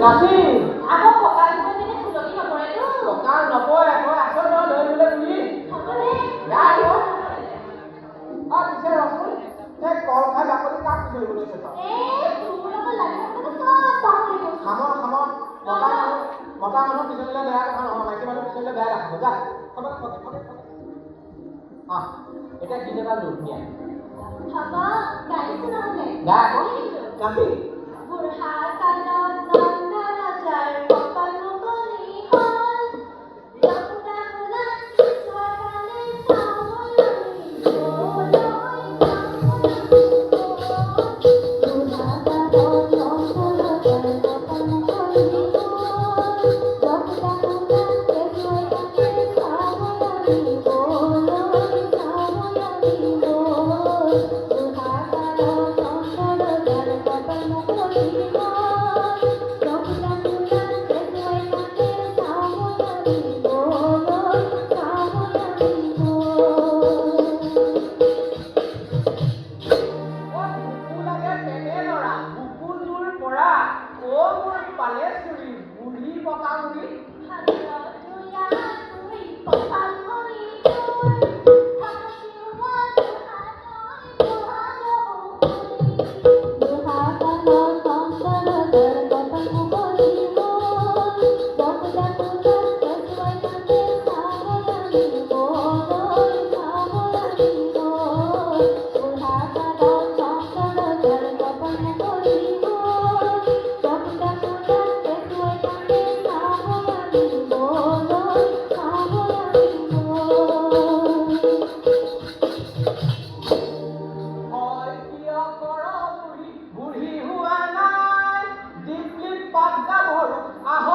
নাচি আকৌ কঁকাল ধুই পিনে ফুলনি নপৰেতো। কঁকাল নপৰে তই আছ তই লৈ বোলে তুলি হ'বনে? গা পিছে ৰচোন এই কল খাই বাকলি কাক ধৰিব লৈছে তই তোৰ লগত লাগি থাকোঁতে চব পাহৰি গৈছো। খামৰ মতা মানুহ পিছলৈ বেয়া কথা নহয় মাইকী মানুহ পিছলৈ বেয়া ৰাখিব যা এতিয়া গীত এটা ধুনীয়া হ'ব গাইছো নহ'লে গা আকৌ নাচি বুঢ়া কালত নন্দ ৰজাৰ কপাল মুকলি হ'ল যমুনা খোলাত চোৱা কালে চাবলৈ গ'ল বুঢ়া কালত নন্দ ৰজাৰ কপাল মুকলি হ'ল যমুনা খোলাত কেঁচুৱাই কালে চাবলৈ গ'ল বুঢ়া কালত নন্দ ৰজাৰ কপাল মুকলি হ'ল যমুনা খোলাত কেঁচুৱাই কালে চাবলৈ বুকু লাগে তেনে লৰা বুকু জোৰ পৰা অ মোৰ পালেশ্বৰী বুঢ়ী বকামুৰি বুঢ়ী হোৱা নাই ডিপলিপ পাত গাভৰু আহ